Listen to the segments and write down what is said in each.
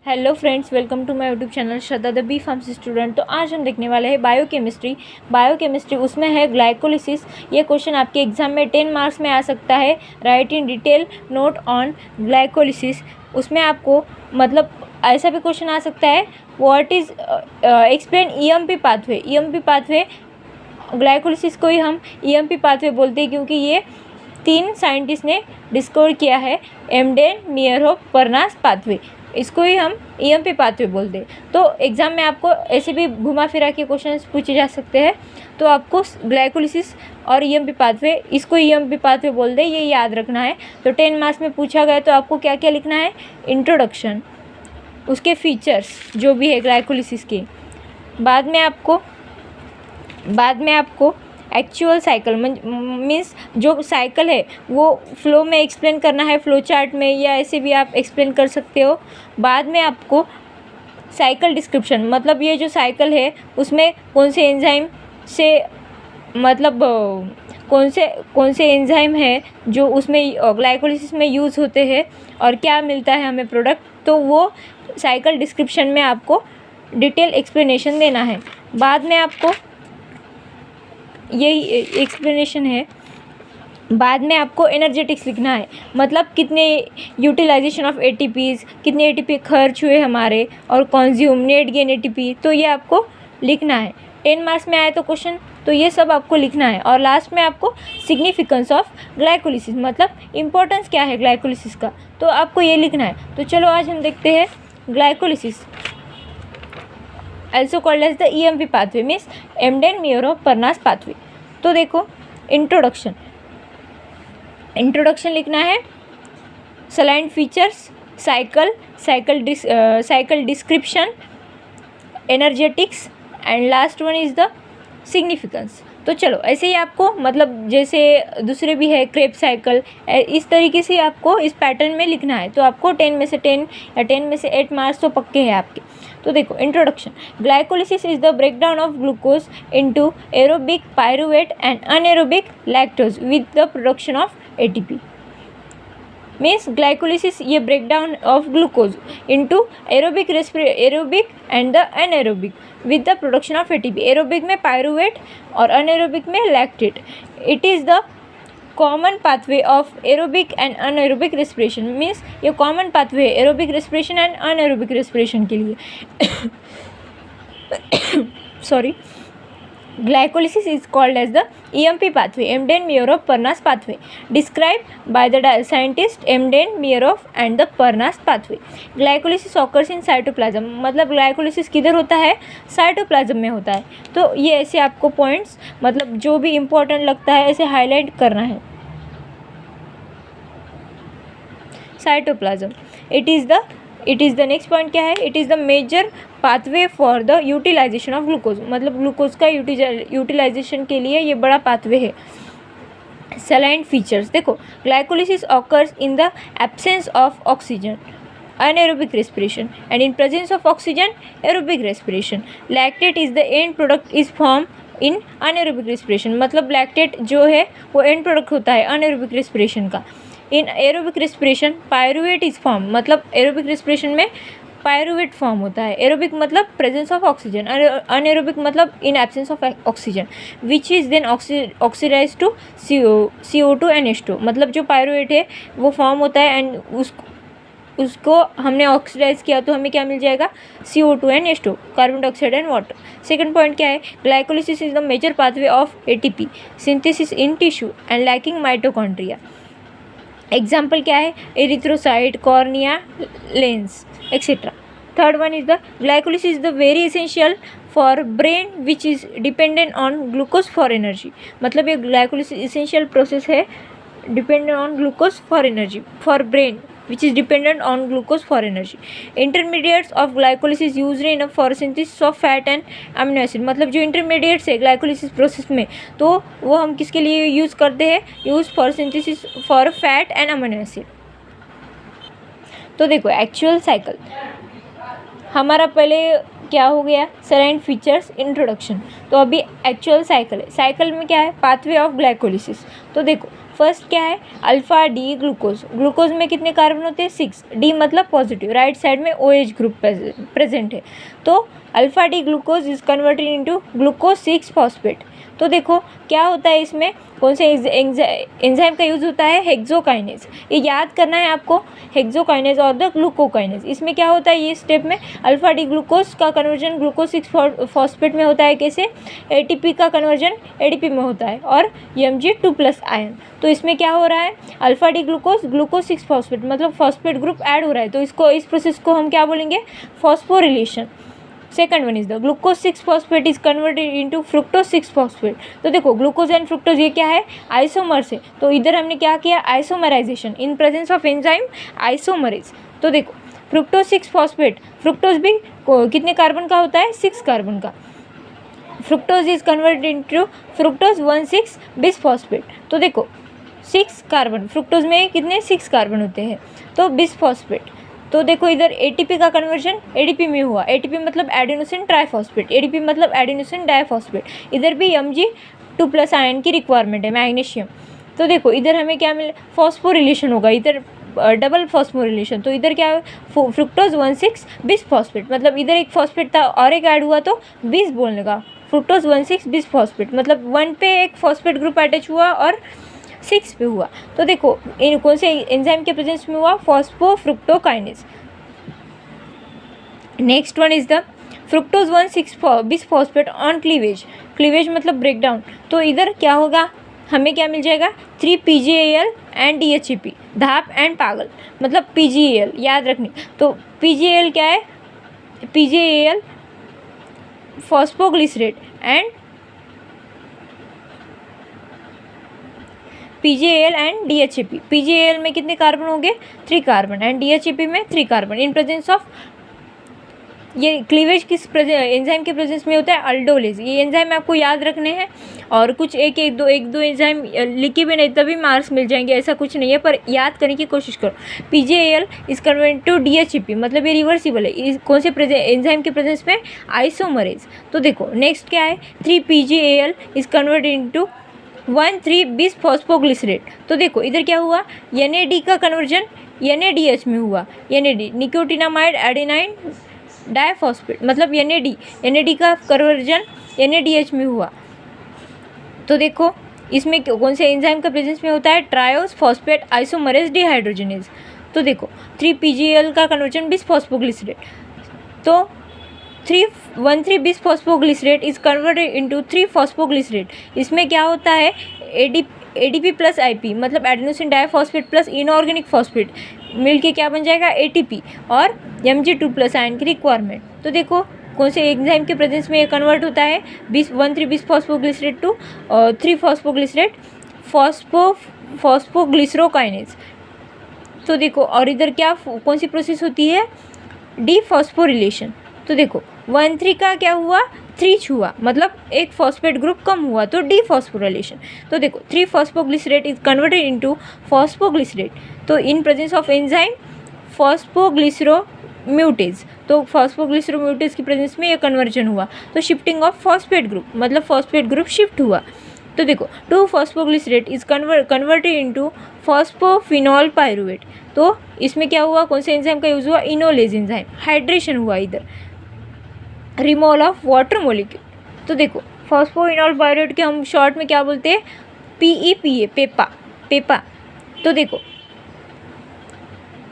Hello friends, welcome to my YouTube channel Shraddha the B pharmacy student. तो आज हम देखने वाले हैं बायोकेमिस्ट्री उसमें है ग्लाइकोलिसिस। ये क्वेश्चन आपके एग्जाम में 10 मार्क्स में आ सकता है। Right in detail note on glycolysis. उसमें आपको मतलब ऐसा भी क्वेश्चन आ सकता है, what is explain EMP pathway. Glycolysis को ही हम ईएमपी पाथवे बोलते हैं क्योंकि ये 3 साइंटिस्ट ने डिस्कवर किया है, एमडेन, नियरहोफ, परनास पाथवे। इसको ही हम ईएमपी पाथवे बोलते हैं। तो एग्ज़ाम में आपको ऐसे भी घुमा फिरा के क्वेश्चंस पूछे जा सकते हैं। तो आपको ग्लाइकोलिसिस और ईएमपी पाथवे, इसको ईएमपी पाथवे बोलते हैं, ये याद रखना है। तो 10 मार्क्स में पूछा गया तो आपको क्या क्या लिखना है, इंट्रोडक्शन, उसके फीचर्स जो भी है ग्लाइकोलिसिस के। बाद में आपको एक्चुअल साइकिल मीन्स जो साइकिल है वो फ्लो में एक्सप्लेन करना है, फ्लो चार्ट में, या ऐसे भी आप एक्सप्लेन कर सकते हो। बाद में आपको साइकिल डिस्क्रिप्शन, मतलब ये जो साइकिल है उसमें कौन से एंजाइम से मतलब कौन से एंजाइम है जो उसमें ग्लाइकोलिसिस में यूज़ होते हैं और क्या मिलता है हमें प्रोडक्ट, तो वो साइकिल डिस्क्रिप्शन में आपको डिटेल एक्सप्लेनेशन देना है। बाद में आपको यही एक्सप्लेनेशन है। बाद में आपको एनर्जेटिक्स लिखना है, मतलब कितने यूटिलाइजेशन ऑफ एटीपीज़, कितने एटीपी खर्च हुए हमारे और कंज्यूम, नेट गेन एटीपी, तो ये आपको लिखना है। 10 मार्क्स में आए तो क्वेश्चन, तो ये सब आपको लिखना है। और लास्ट में आपको सिग्निफिकेंस ऑफ ग्लाइकोलिसिस, मतलब इम्पोर्टेंस क्या है ग्लाइकोलिसिस का, तो आपको ये लिखना है। तो चलो आज हम देखते हैं glycolysis, also called as the EMP pathway, means Embden, Meyerhof, Parnas pathway. तो देखो इंट्रोडक्शन लिखना है, salient features, cycle description, energetics and last one is the significance. तो चलो ऐसे ही आपको मतलब जैसे दूसरे भी है क्रेब साइकिल, इस तरीके से आपको इस पैटर्न में लिखना है। तो आपको 10 में से 10 या 10 में से 8 मार्क्स तो पक्के हैं आपके। तो देखो introduction, glycolysis is the breakdown of glucose into aerobic pyruvate and anaerobic lactose with the production of ATP. Means glycolysis ये breakdown of glucose into aerobic and the anaerobic with the production of ATP. Aerobic में pyruvate और anaerobic में lactate. It is the common pathway of aerobic and anaerobic respiration. Means ये common pathway है aerobic respiration and anaerobic respiration के लिए। Sorry, glycolysis is called as the EMP pathway, Emden, Meyerhoff, Parnas pathway, described by the scientist Emden, Meyerhoff and the Parnas pathway. Glycolysis occurs in cytoplasm, मतलब glycolysis किधर होता है, cytoplasm में होता है। तो ये ऐसे आपको पॉइंट्स मतलब जो भी इम्पोर्टेंट लगता है ऐसे हाईलाइट करना है। Cytoplasm, it is the next point क्या है, it is the major pathway for the utilization of glucose, मतलब ग्लूकोज का यूटिलाइजेशन के लिए ये बड़ा पाथवे है। सलाइन फीचर्स देखो, glycolysis occurs in the absence of oxygen, anaerobic respiration, and in presence of oxygen, aerobic respiration. Lactate is the end product is formed in anaerobic respiration, मतलब lactate जो है वो एंड प्रोडक्ट होता है anaerobic respiration का। In aerobic respiration pyruvate is form, मतलब aerobic respiration में pyruvate form होता है। एरोबिक मतलब प्रेजेंस ऑफ ऑक्सीजन, अनएरोबिक मतलब in absence of oxygen, which is then oxidize to CO2 and H2, मतलब जो पायरुवेट है वो फॉर्म होता है एंड उसको हमने ऑक्सीडाइज किया तो हमें क्या मिल जाएगा, CO2 and H2, carbon dioxide and water. Second point क्या है, glycolysis is the major pathway of ATP synthesis in tissue and lacking mitochondria. Example क्या है, erythrocyte, cornea, lens etcetera. Third one is the glycolysis is the very essential for brain which is dependent on glucose for energy, मतलब ये glycolysis essential process है dependent on glucose for energy, for brain which is dependent on glucose for energy. Intermediates of glycolysis used in for synthesis of fat and amino acid, मतलब जो intermediates है glycolysis process में तो वो हम किसके लिए यूज़ करते हैं, use for synthesis for fat and amino acid. तो देखो एक्चुअल साइकिल हमारा पहले क्या हो गया, सलाइन फीचर्स, इंट्रोडक्शन। तो अभी एक्चुअल साइकिल है। साइकिल में क्या है, पाथवे ऑफ ग्लाइकोलिसिस। तो देखो फर्स्ट क्या है, अल्फा डी ग्लूकोज। ग्लूकोज में कितने कार्बन होते हैं, 6, डी मतलब पॉजिटिव, राइट साइड में OH ग्रुप प्रेजेंट है। तो alpha D glucose is converted into glucose 6 phosphate. तो देखो क्या होता है इसमें, कौन से एंजाइम का यूज़ होता है, हेक्सोकाइनेज। ये याद करना है आपको, हेक्सोकाइनेज और द ग्लूकोकाइनेज। इसमें क्या होता है, ये स्टेप में अल्फा डी ग्लूकोज का कन्वर्जन ग्लूकोज 6 फॉस्फेट में होता है। कैसे, ATP का कन्वर्जन ADP में होता है और Mg2+ आयन। तो इसमें क्या हो रहा है, alpha D glucose glucose 6 phosphate मतलब फॉस्फेट ग्रुप ऐड हो रहा है। तो इस प्रोसेस को हम क्या बोलेंगे, phosphorylation. Second one is the glucose 6 phosphate is converted into fructose 6 phosphate. तो देखो ग्लूकोज एंड फ्रुक्टोज ये क्या है, आइसोमर्स है। तो इधर हमने क्या किया, isomerization in presence of enzyme isomerase. तो देखो फ्रुक्टोज 6 फॉस्फेट, फ्रुक्टोज भी कितने कार्बन का होता है, 6 कार्बन का। Fructose is converted into fructose 1,6 bis phosphate. तो देखो 6 कार्बन, फ्रुक्टोज में कितने 6 कार्बन होते हैं, तो बिस फॉस्फेट। तो देखो इधर ATP का कन्वर्जन ADP में हुआ, ATP मतलब एडेनोसिन ट्राइफॉस्फेट, ADP मतलब एडेनोसिन डाइफॉस्फेट। इधर भी Mg2+ आयन की रिक्वायरमेंट है, मैग्नीशियम। तो देखो इधर हमें क्या मिले, फॉस्फोरिलेशन होगा, इधर डबल फॉस्फोरिलेशन। तो इधर क्या है, फ्रुक्टोज 1,6 बिस फॉस्फेट, मतलब इधर एक फॉस्फेट था और एक ऐड हुआ तो 20 बोलने का, फ्रुक्टोज 1,6 बिस फॉस्फेट मतलब 1 पे एक फॉस्फेट ग्रुप अटैच हुआ और 6 पे हुआ। तो देखो इन कौन से एंजाइम के प्रेजेंस में हुआ, phosphofructokinase. Next one is the fructose 1,6 bis phosphate on cleavage. Cleavage मतलब ब्रेकडाउन। तो इधर क्या होगा, हमें क्या मिल जाएगा, 3 PgAl एंड DHEP, धाप एंड पागल मतलब PgAl याद रखनी। तो PgAl क्या है, PgAl phosphoglycerate and PgAl and DHEP। PgAl में कितने कार्बन होंगे, 3 कार्बन एंड DHEP में 3 कार्बन इन प्रेजेंस ऑफ, ये क्लीवेज किस एंजाइम के प्रेजेंस में होता है, अल्डोलेज। ये एंजाइम आपको याद रखने हैं और कुछ एक दो एंजाइम लिखे भी नहीं तभी मार्क्स मिल जाएंगे, ऐसा कुछ नहीं है, पर याद करने की कोशिश करो। PgAl is converted to DHEP मतलब ये रिवर्सिबल है, कौन से एंजाइम के प्रेजेंस में, आइसोमरेज। तो देखो नेक्स्ट क्या है, 3 PgAl इज कन्वर्टेड इनटू 1,3 बिस फॉस्फोग्लिसरेट। तो देखो इधर क्या हुआ, NAD का कन्वर्जन NADH में हुआ, NAD निकोटिनामाइड एडेनाइन डाइफॉस्फेट मतलब NAD का कन्वर्जन NADH में हुआ। तो देखो इसमें कौन से एंजाइम का प्रेजेंस में होता है, ट्रायोस फॉस्फेट आइसोमरेज डिहाइड्रोजनेज। तो देखो 3 PgAl का कन्वर्जन बिस फॉस्फोग्लिसरेट, तो 1,3 बिस phosphoglycerate is converted into 3 phosphoglycerate. इसमें क्या होता है, ADP प्लस IP मतलब adenosine diphosphate plus inorganic phosphate मिलके क्या बन जाएगा, ATP और Mg2+ आयन की रिक्वायरमेंट। तो देखो कौन से एंजाइम के प्रेजेंस में ये कन्वर्ट होता है, 1,3 बिस फॉस्फोग्लिसरेट टू 3 फॉस्फोग्लिसरेट फॉस्फोग्लिसरोकाइनेज। तो देखो और इधर क्या कौन सी प्रोसेस होती है, डीफॉस्फोरिलेशन। तो देखो 1,3 का क्या हुआ, 3 हुआ मतलब एक फॉस्फेट ग्रुप कम हुआ तो डीफॉस्फोरिलेशन। तो देखो 3 phosphoglycerate is converted into phosphoglycerate. तो in presence of enzyme phosphoglyceromutase, तो फॉस्फोग्लिसरोम्यूटेज की प्रेजेंस में ये कन्वर्जन हुआ तो शिफ्टिंग ऑफ फॉस्फेट ग्रुप मतलब फॉस्फेट ग्रुप शिफ्ट हुआ। तो देखो 2 phosphoglycerate is converted into phosphoenolpyruvate. तो इसमें क्या हुआ, कौन से एंजाइम का यूज़ हुआ, इनोलेज एंजाइम, हाइड्रेशन हुआ इधर, रिमूवल ऑफ वाटर मोलिक्यूल। तो देखो फॉस्फोइनॉल पायरुवेट के हम शॉर्ट में क्या बोलते हैं, PEPA, पेपा। तो देखो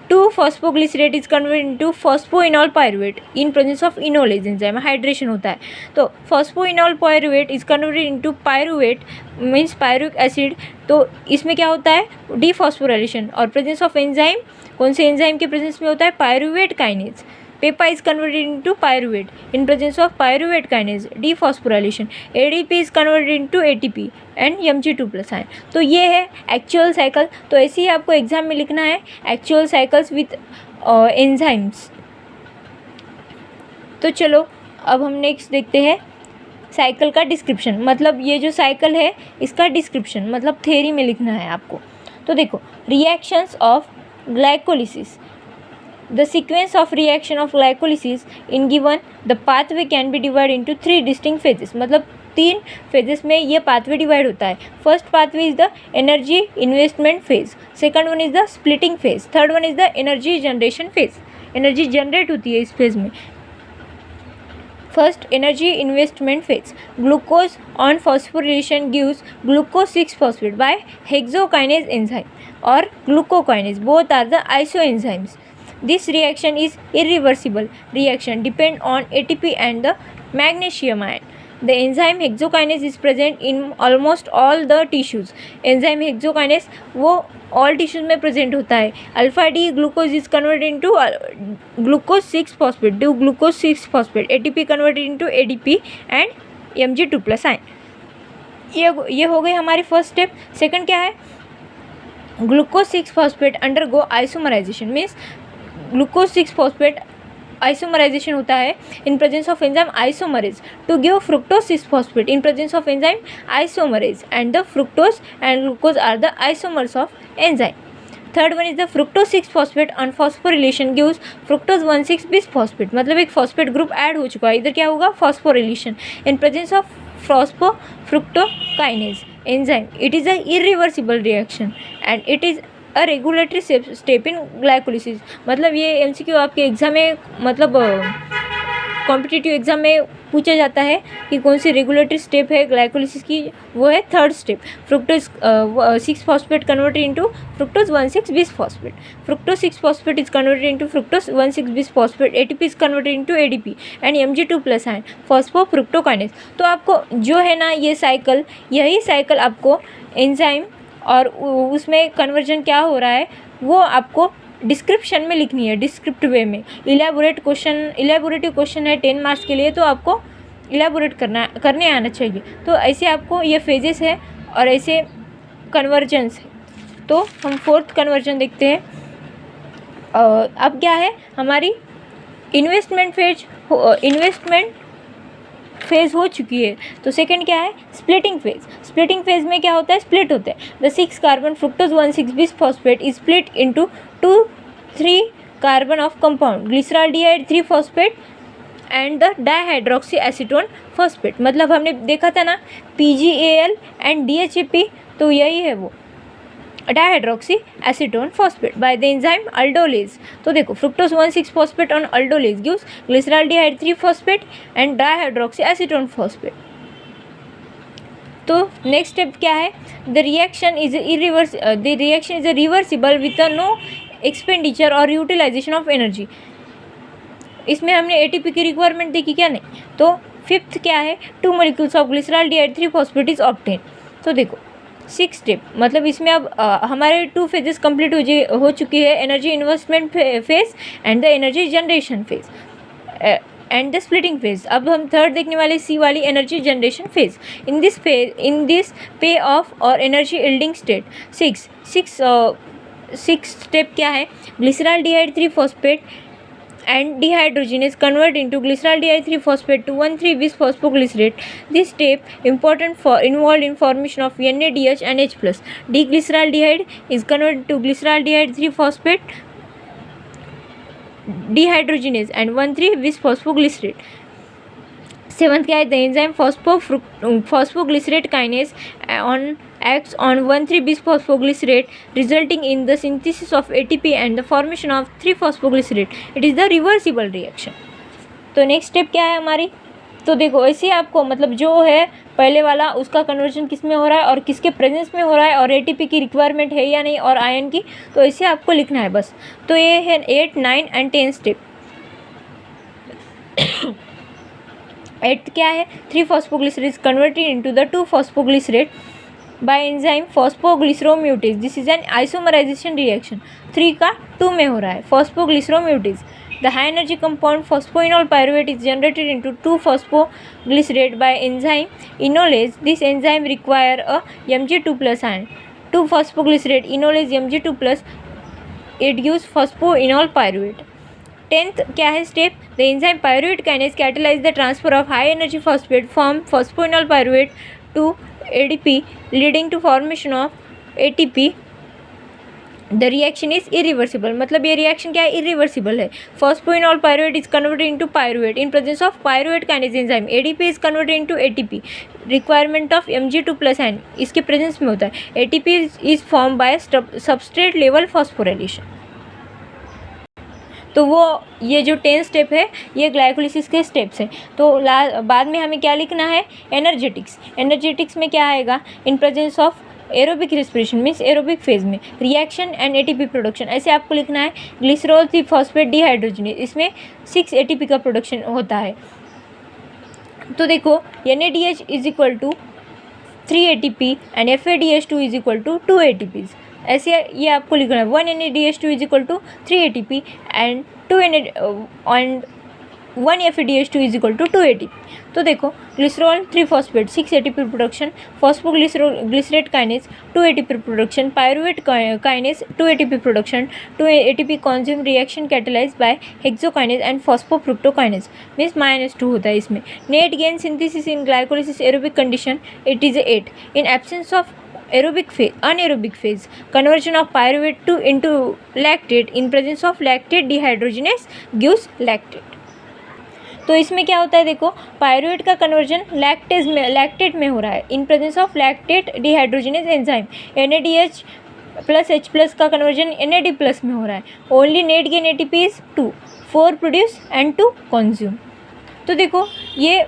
2 phosphoglycerate is converted into phosphoenol pyruvate in presence of enolase enzyme, hydration होता है। तो phosphoenol pyruvate is converted into pyruvate means pyruvic acid. तो इसमें क्या होता है, डीफॉस्फोराइलेशन और प्रेजेंस ऑफ एंजाइम, कौन से एंजाइम के प्रेजेंस में होता है, pyruvate kinase. Peppa is converted into pyruvate in presence of pyruvate kinase, dephosphorylation. ADP is converted into ATP and Mg2+ ion. तो ये है एक्चुअल साइकिल। तो ऐसे ही आपको एग्जाम में लिखना है, एक्चुअल साइकिल्स विथ एंजाइम्स। तो चलो अब हम नेक्स्ट देखते हैं साइकिल का डिस्क्रिप्शन, मतलब ये जो साइकिल है इसका डिस्क्रिप्शन मतलब थ्योरी में लिखना है आपको। तो देखो reactions of glycolysis, The sequence of reaction of glycolysis in given the pathway can be divided into 3 distinct phases. मतलब 3 phases में ये pathway divide होता है. First pathway is the energy investment phase. Second one is the splitting phase. Third one is the energy generation phase. Energy generate होती है इस phase में. First, energy investment phase. Glucose on phosphorylation gives glucose 6-phosphate by hexokinase enzyme or glucokinase. Both are the isoenzymes. This reaction is irreversible reaction depend on ATP and the magnesium ion. The enzyme hexokinase is present in almost all the tissues. Enzyme hexokinase वो all tissues में present होता है. Alpha D glucose is converted into glucose 6-phosphate. Do glucose 6-phosphate. ATP converted into ADP and Mg2 plus ion. ये हो गई हमारी first step. Second क्या है? Glucose 6-phosphate undergo isomerization. Means glucose 6-phosphate isomerization होता है in presence of enzyme isomerase to give fructose 6-phosphate in presence of enzyme isomerase and the fructose and glucose are the isomers of enzyme. Third one is the fructose 6-phosphate on phosphorylation gives fructose 1,6-bis-phosphate. मतलब एक phosphate group add हो चुका है. इधर क्या होगा? Phosphorylation in presence of phosphofructokinase enzyme. It is a irreversible reaction and it is a regulatory step in glycolysis. मतलब ये MCQ आपके एग्ज़ाम में मतलब कॉम्पिटिटिव एग्ज़ाम में पूछा जाता है कि कौन सी रेगुलेटरी स्टेप है ग्लाइकोलिसिस की. वो है third step. Fructose 6-phosphate converted into fructose 1,6-bis-phosphate. Fructose 6-phosphate is converted into fructose 1,6-bis-phosphate. ATP is converted into ADP and Mg2 plus ion phosphofructokinase. तो आपको जो है ना ये साइकिल, यही साइकिल आपको एंजाइम और उसमें कन्वर्जन क्या हो रहा है वो आपको डिस्क्रिप्शन में लिखनी है, डिस्क्रिप्टिव वे में. इलेबोरेटिव क्वेश्चन है 10 मार्क्स के लिए, तो आपको इलेबोरेट करने आना चाहिए. तो ऐसे आपको ये फेजेस है और ऐसे कन्वर्जन्स है. तो हम फोर्थ कन्वर्जन देखते हैं. अब क्या है हमारी इन्वेस्टमेंट फेज़ हो चुकी है. तो सेकंड क्या है? Splitting phase. स्प्लिटिंग फेज में क्या होता है? स्प्लिट होता है. The 6-carbon fructose 1,6-bis-phosphate is split into 2,3 carbon of compound glyceraldehyde 3-phosphate and the dihydroxy acetone phosphate. मतलब हमने देखा था ना PgAl एंड DHAP, तो यही है वो dihydroxy acetone phosphate by the enzyme aldolase. तो देखो fructose 1,6-phosphate on aldolase gives glyceraldehyde 3-phosphate and dihydroxy acetone phosphate. तो नेक्स्ट स्टेप क्या है? The reaction is reversible with no expenditure और यूटिलाइजेशन ऑफ एनर्जी. इसमें हमने ATP की requirement देखी क्या? नहीं. तो फिफ्थ क्या है? 2 molecules of glyceraldehyde 3-phosphate is obtain. तो देखो 6 स्टेप, मतलब इसमें अब हमारे 2 फेजेस कंप्लीट हो चुकी है. Energy investment phase and the energy generation phase and the splitting phase. अब हम थर्ड देखने वाले C वाली energy generation phase. In this पे ऑफ और एनर्जी यील्डिंग स्टेट 6 स्टेप क्या है? Glyceraldehyde 3-phosphate and dehydrogenase convert into glyceraldehyde 3-phosphate to 1,3-bis-phosphoglycerate. This step involved in formation of NADH and H+. Deglyceraldehyde is converted to glyceraldehyde 3-phosphate dehydrogenase and 1,3-bis-phosphoglycerate. Seventh क्या है? The enzyme phosphoglycerate kinase acts on 1,3-bis-phosphoglycerate resulting in the synthesis of ATP and the formation of 3-phosphoglycerate. It is the reversible reaction. तो next step क्या है हमारी? तो देखो ऐसे आपको मतलब जो है पहले वाला उसका कन्वर्जन किस में हो रहा है और किसके प्रेजेंस में हो रहा है और ATP की रिक्वायरमेंट है या नहीं और आयन की, तो ऐसे आपको लिखना है बस. तो ये है 8, 9 एंड 10 स्टेप. 8th क्या है? 3-phosphoglycerate is converted into the 2-phosphoglycerate by enzyme phosphoglyceromutase. This is an isomerization reaction. 3 का 2 में हो रहा है phosphoglyceromutase. The high energy compound phosphoenol pyruvate is generated into 2-phosphoglycerate by enzyme enolase. This enzyme require a Mg2 plus ion. 2-phosphoglycerate enolase Mg2 plus, it gives phosphoenol pyruvate. 10th क्या है step? The enzyme pyruvate kinase catalyse the transfer of high energy phosphate from phosphoenol pyruvate to ADP leading to formation of ATP the reaction is irreversible, मतलब ये reaction क्या है, irreversible है। Phosphoenol pyruvate is converted into pyruvate in presence of pyruvate kinase enzyme. ADP is converted into ATP, requirement of Mg2+ इसके presence में होता है। ATP is form by substrate level phosphorylation. तो वो ये जो 10 स्टेप है ये ग्लाइकोलिसिस के स्टेप्स हैं। तो बाद में हमें क्या लिखना है, एनर्जेटिक्स। एनर्जेटिक्स में क्या आएगा, इन presence of aerobic respiration means aerobic phase में रिएक्शन एंड एटीपी प्रोडक्शन, ऐसे आपको लिखना है। ग्लिसरॉल 3-फॉस्फेट डिहाइड्रोजनेज, इसमें 6 एटीपी का प्रोडक्शन होता है। तो देखो NADH is equal to 3 ATP and FADH2 is equal to 2 ATPs, ऐसे ये आपको लिखना है। 1 NADH2 is equal to 3 ATP and 1 FADH2 is equal to 2 ATP। तो देखो glycerol three phosphate 6 ATP production, phosphoglycerate kinase 2 ATP production, pyruvate kinase 2 ATP production, 2 ATP consume, reaction catalyse by hexokinase and phosphofructokinase means -2 होता है इसमें। Net gain synthesis in glycolysis aerobic condition it is 8। In absence of anaerobic phase, conversion of pyruvate into lactate in presence of lactate dehydrogenase gives lactate। तो इसमें क्या होता है, देखो pyruvate का कन्वर्जन लैक्टेट में हो रहा है in presence of lactate dehydrogenase enzyme. NADH+H+ का कन्वर्जन NAD+ में हो रहा है। Only net gain ATP is 2, 4 produce and 2 consume. तो देखो ये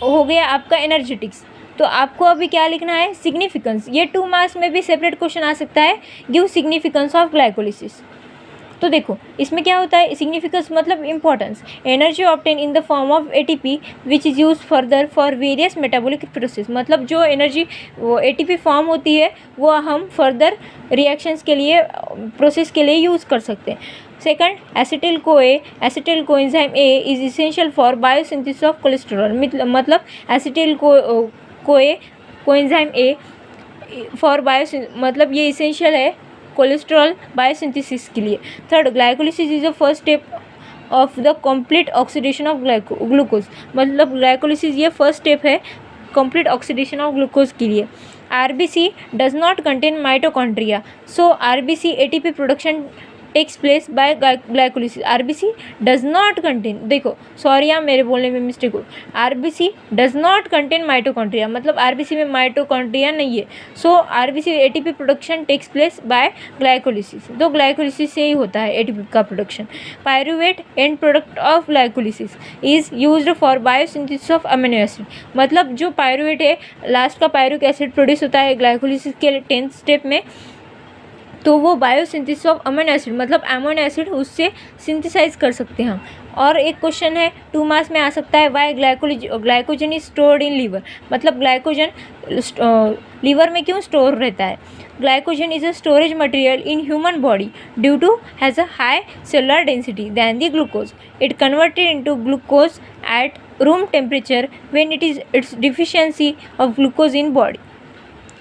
हो गया आपका एनर्जेटिक्स। तो आपको अभी क्या लिखना है, सिग्निफिकेंस। ये 2 मार्क्स में भी सेपरेट क्वेश्चन आ सकता है, गिव सिग्निफिकेंस ऑफ ग्लाइकोलिसिस। तो देखो इसमें क्या होता है, सिग्निफिकेंस मतलब importance. Energy obtain in the form of ATP which is use further for various metabolic process, मतलब जो एनर्जी वो ATP फॉर्म होती है वो हम फर्दर रिएक्शंस के लिए प्रोसेस के लिए यूज़ कर सकते हैं। Second, acetyl coenzyme A is essential for biosynthesis of cholesterol, मतलब एसिटिल कोएंजाइम A फॉर मतलब ये इसेंशियल है कोलेस्ट्रॉल बायोसिंथेसिस के लिए। Third, glycolysis is the first step of the complete oxidation of glucose, मतलब ग्लाइकोलिसिस ये फर्स्ट स्टेप है complete oxidation of glucose के लिए। RBC does not contain mitochondria, so RBC ATP production takes place by glycolysis. RBC does not contain, देखो sorry यार मेरे बोलने में मिस्टेक हो, RBC does not contain mitochondria, मतलब RBC में माइटोकॉन्ड्रिया नहीं है। So RBC ATP production takes place by glycolysis, तो ग्लाइकोलिसिस से ही होता है ATP का production. Pyruvate end product of glycolysis is used for biosynthesis of amino acid, मतलब जो पायरुवेट है लास्ट का पायरुविक एसिड प्रोड्यूस होता है ग्लाइकोलिसिस के 10th स्टेप में, तो वो बायोसिंथेसिस ऑफ अमीनो एसिड मतलब अमीनो एसिड उससे सिंथेसाइज कर सकते हैं हम। और एक क्वेश्चन है 2 मार्क्स में आ सकता है, why glycogen is stored in liver, मतलब ग्लाइकोजन लीवर में क्यों स्टोर रहता है। Glycogen is a storage material in human body due to has a high cellular density than the glucose. It converted into glucose at room temperature when it is its deficiency of glucose in body.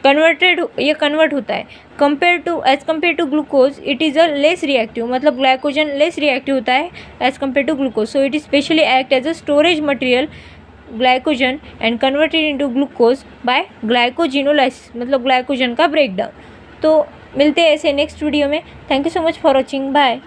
ये convert होता है as compare to glucose it is a less reactive, मतलब glycogen less reactive होता है as compare to glucose, so it is specially act as a storage material glycogen and converted into glucose by glycogenolysis, मतलब glycogen का breakdown. तो मिलते हैं ऐसे next video में। Thank you so much for watching, bye.